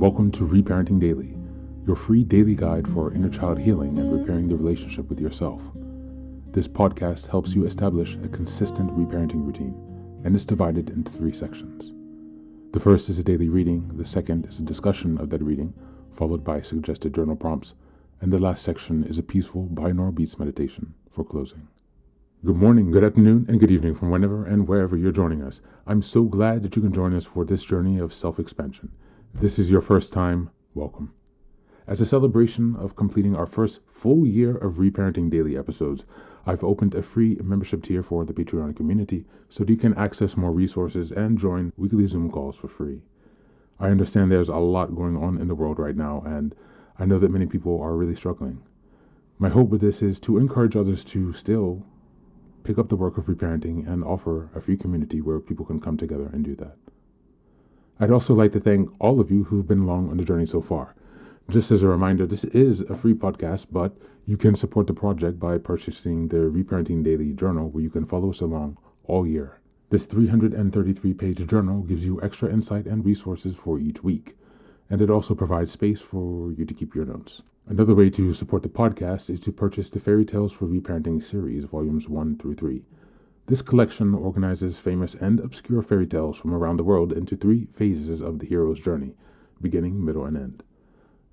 Welcome to Reparenting Daily, your free daily guide for inner child healing and repairing the relationship with yourself. This podcast helps you establish a consistent reparenting routine and is divided into 3 sections. The first is a daily reading, the second is a discussion of that reading, followed by suggested journal prompts, and the last section is a peaceful binaural beats meditation for closing. Good morning, good afternoon, and good evening from whenever and wherever you're joining us. I'm so glad that you can join us for this journey of self-expansion. If this is your first time, welcome. As a celebration of completing our first full year of Reparenting Daily episodes, I've opened a free membership tier for the Patreon community so that you can access more resources and join weekly Zoom calls for free. I understand there's a lot going on in the world right now, and I know that many people are really struggling. My hope with this is to encourage others to still pick up the work of reparenting and offer a free community where people can come together and do that. I'd also like to thank all of you who've been along on the journey so far. Just as a reminder, this is a free podcast, but you can support the project by purchasing the Reparenting Daily journal where you can follow us along all year. This 333-page journal gives you extra insight and resources for each week, and it also provides space for you to keep your notes. Another way to support the podcast is to purchase the Fairy Tales for Reparenting series, volumes 1 through 3. This collection organizes famous and obscure fairy tales from around the world into 3 phases of the hero's journey, beginning, middle, and end.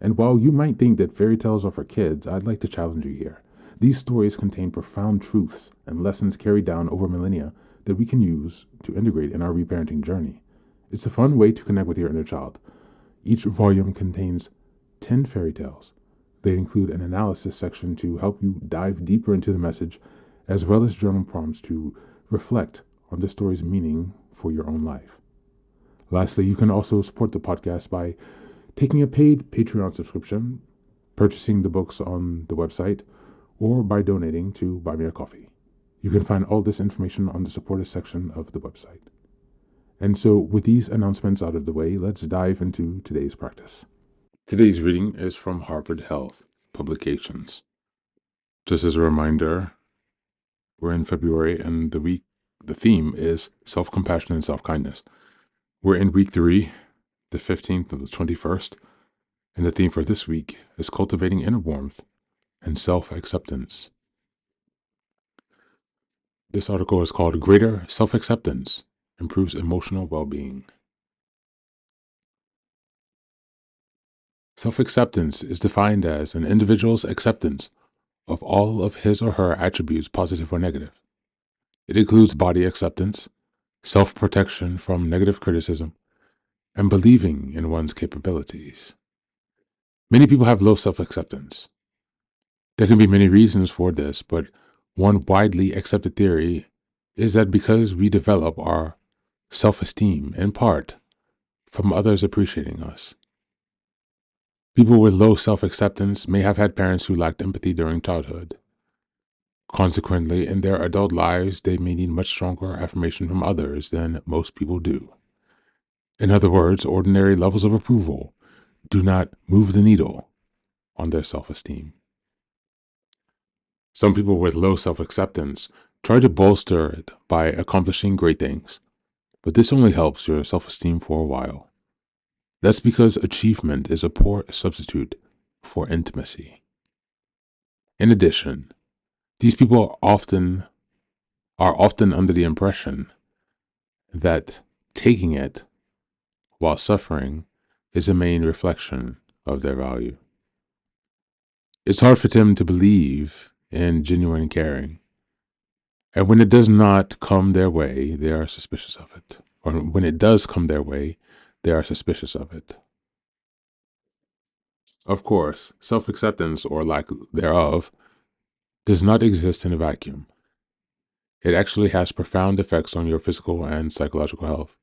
And while you might think that fairy tales are for kids, I'd like to challenge you here. These stories contain profound truths and lessons carried down over millennia that we can use to integrate in our reparenting journey. It's a fun way to connect with your inner child. Each volume contains 10 fairy tales. They include an analysis section to help you dive deeper into the message, as well as journal prompts to reflect on the story's meaning for your own life. Lastly, you can also support the podcast by taking a paid Patreon subscription, purchasing the books on the website, or by donating to Buy Me a Coffee. You can find all this information on the supporter section of the website. And so, with these announcements out of the way, let's dive into today's practice. Today's reading is from Harvard Health Publications. Just as a reminder, we're in February and the theme is self-compassion and self-kindness. We're in week 3, the 15th to the 21st, and the theme for this week is cultivating inner warmth and self-acceptance. This article is called Greater Self-Acceptance Improves Emotional Well-Being. Self-acceptance is defined as an individual's acceptance of all of his or her attributes, positive or negative. It includes body acceptance, self-protection from negative criticism, and believing in one's capabilities. Many people have low self-acceptance. There can be many reasons for this, but one widely accepted theory is that because we develop our self-esteem in part from others appreciating us. People with low self-acceptance may have had parents who lacked empathy during childhood. Consequently, in their adult lives, they may need much stronger affirmation from others than most people do. In other words, ordinary levels of approval do not move the needle on their self-esteem. Some people with low self-acceptance try to bolster it by accomplishing great things, but this only helps your self-esteem for a while. That's because achievement is a poor substitute for intimacy. In addition, these people are often under the impression that taking it while suffering is a main reflection of their value. It's hard for them to believe in genuine caring, and when it does not come their way, they are suspicious of it. Or when it does come their way, they are suspicious of it. Of course, self-acceptance, or lack thereof, does not exist in a vacuum. It actually has profound effects on your physical and psychological health.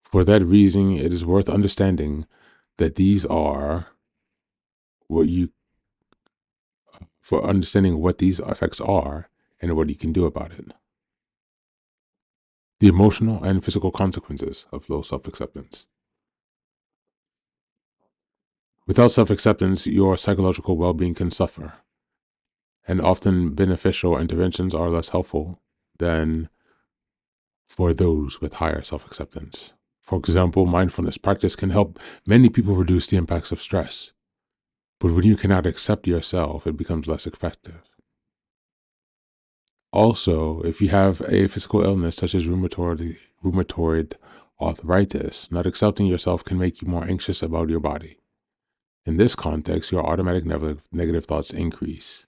For that reason, it is worth understanding that these effects are and what you can do about it. The emotional and physical consequences of low self-acceptance. Without self-acceptance, your psychological well-being can suffer, and often beneficial interventions are less helpful than for those with higher self-acceptance. For example, mindfulness practice can help many people reduce the impacts of stress. But when you cannot accept yourself, it becomes less effective. Also, if you have a physical illness such as rheumatoid arthritis, not accepting yourself can make you more anxious about your body. In this context, your automatic negative thoughts increase.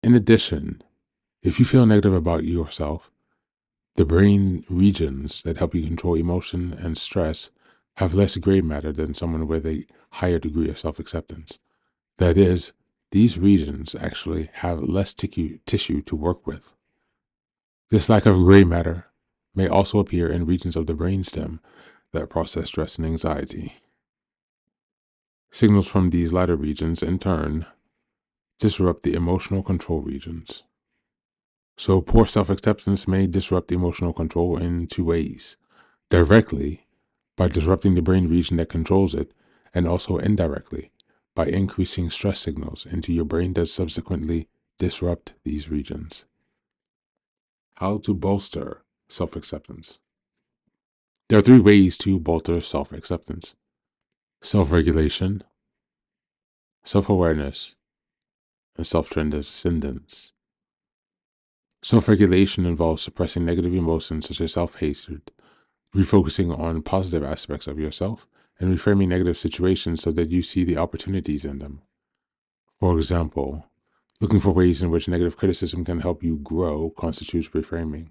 In addition, if you feel negative about yourself, the brain regions that help you control emotion and stress have less gray matter than someone with a higher degree of self-acceptance. That is, these regions actually have less tissue to work with. This lack of gray matter may also appear in regions of the brainstem that process stress and anxiety. Signals from these latter regions, in turn, disrupt the emotional control regions. So poor self-acceptance may disrupt emotional control in two ways. Directly, by disrupting the brain region that controls it, and also indirectly, by increasing stress signals into your brain that subsequently disrupt these regions. How to bolster self-acceptance. There are three ways to bolster self-acceptance: self-regulation, self-awareness, and self-transcendence. Self-regulation involves suppressing negative emotions such as self-hatred, refocusing on positive aspects of yourself, and reframing negative situations so that you see the opportunities in them. For example, looking for ways in which negative criticism can help you grow constitutes reframing.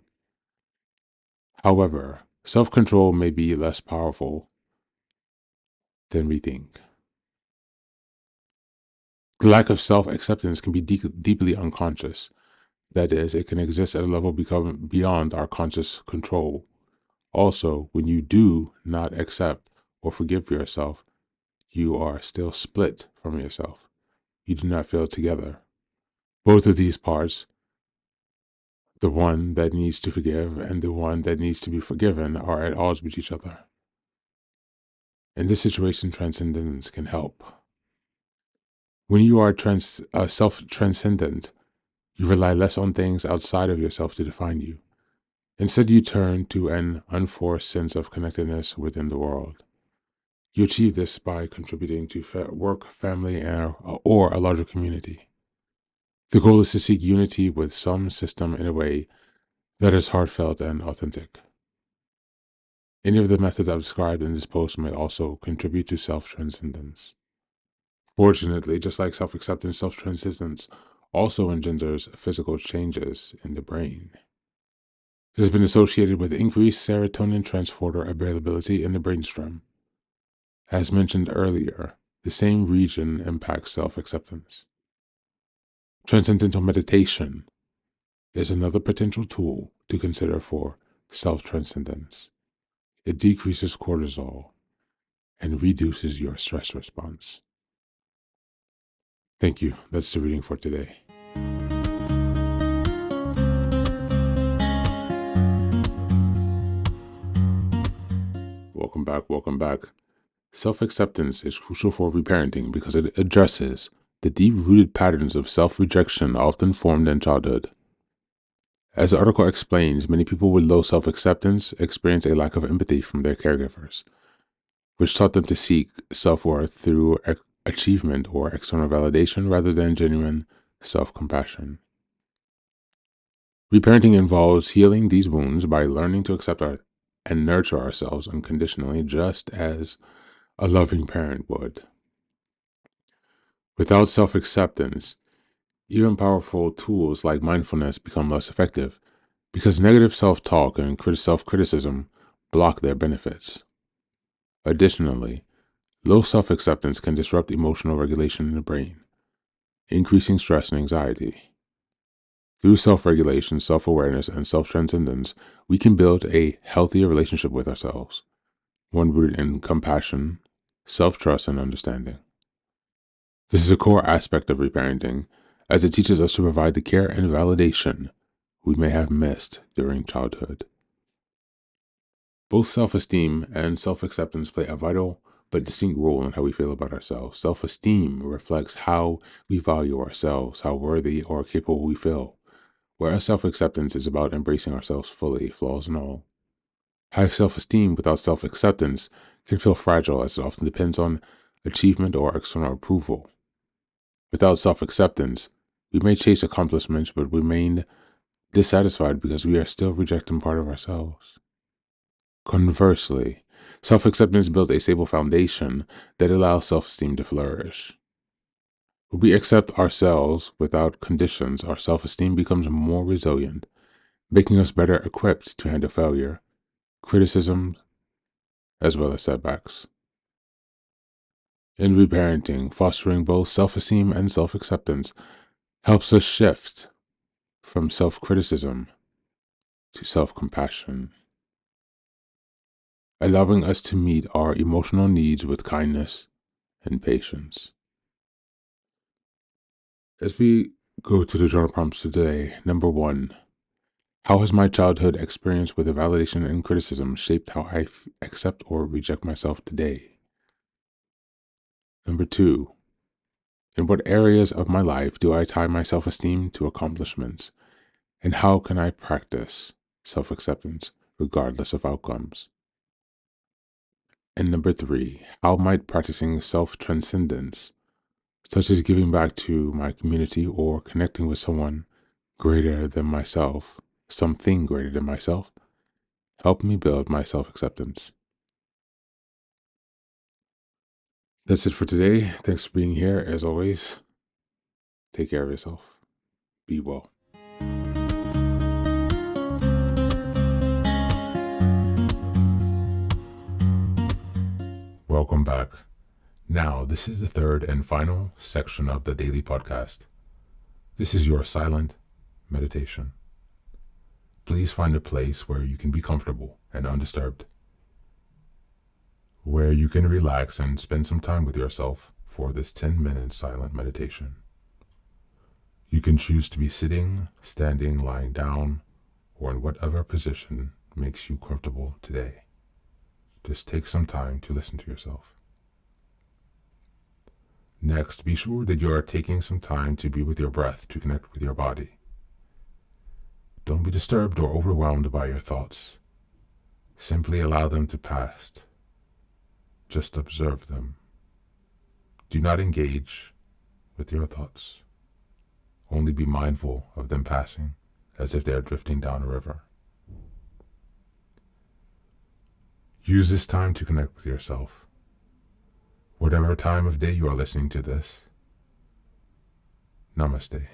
However, self-control may be less powerful than we think. The lack of self-acceptance can be deeply unconscious. That is, it can exist at a level beyond our conscious control. Also, when you do not accept or forgive yourself, you are still split from yourself. You do not feel together. Both of these parts, the one that needs to forgive and the one that needs to be forgiven, are at odds with each other. In this situation, transcendence can help. When you are self-transcendent, you rely less on things outside of yourself to define you. Instead, you turn to an unforced sense of connectedness within the world. You achieve this by contributing to work, family, or a larger community. The goal is to seek unity with some system in a way that is heartfelt and authentic. Any of the methods I've described in this post may also contribute to self-transcendence. Fortunately, just like self-acceptance, self-transcendence also engenders physical changes in the brain. It has been associated with increased serotonin transporter availability in the brainstem. As mentioned earlier, the same region impacts self-acceptance. Transcendental meditation is another potential tool to consider for self-transcendence. It decreases cortisol and reduces your stress response. Thank you. That's the reading for today. Welcome back. Self-acceptance is crucial for reparenting because it addresses the deep-rooted patterns of self-rejection often formed in childhood. As the article explains, many people with low self-acceptance experience a lack of empathy from their caregivers, which taught them to seek self-worth through achievement or external validation rather than genuine self-compassion. Reparenting involves healing these wounds by learning to accept and nurture ourselves unconditionally, just as a loving parent would. Without self-acceptance, even powerful tools like mindfulness become less effective because negative self-talk and self-criticism block their benefits. Additionally, low self-acceptance can disrupt emotional regulation in the brain, increasing stress and anxiety. Through self-regulation, self-awareness, and self-transcendence, we can build a healthier relationship with ourselves, one rooted in compassion, self-trust, and understanding. This is a core aspect of reparenting, as it teaches us to provide the care and validation we may have missed during childhood. Both self-esteem and self-acceptance play a vital but distinct role in how we feel about ourselves. Self-esteem reflects how we value ourselves, how worthy or capable we feel, whereas self-acceptance is about embracing ourselves fully, flaws and all. High self-esteem without self-acceptance can feel fragile as it often depends on achievement or external approval. Without self-acceptance, we may chase accomplishments but remain dissatisfied because we are still rejecting part of ourselves. Conversely, self-acceptance builds a stable foundation that allows self-esteem to flourish. When we accept ourselves without conditions, our self-esteem becomes more resilient, making us better equipped to handle failure, criticism, as well as setbacks. In reparenting, fostering both self-esteem and self-acceptance helps us shift from self-criticism to self-compassion, allowing us to meet our emotional needs with kindness and patience. As we go to the journal prompts today, number 1, how has my childhood experience with validation and criticism shaped how I accept or reject myself today? Number 2, in what areas of my life do I tie my self-esteem to accomplishments? And how can I practice self-acceptance regardless of outcomes? And number 3, how might practicing self-transcendence, such as giving back to my community or connecting with someone greater than myself, something greater than myself, help me build my self-acceptance? That's it for today. Thanks for being here. As always, take care of yourself. Be well. Welcome back. Now, this is the third and final section of the daily podcast. This is your silent meditation. Please find a place where you can be comfortable and undisturbed, where you can relax and spend some time with yourself for this 10-minute silent meditation. You can choose to be sitting, standing, lying down, or in whatever position makes you comfortable today. Just take some time to listen to yourself. Next, be sure that you are taking some time to be with your breath to connect with your body. Don't be disturbed or overwhelmed by your thoughts. Simply allow them to pass. Just observe them. Do not engage with your thoughts. Only be mindful of them passing as if they are drifting down a river. Use this time to connect with yourself. Whatever time of day you are listening to this, Namaste.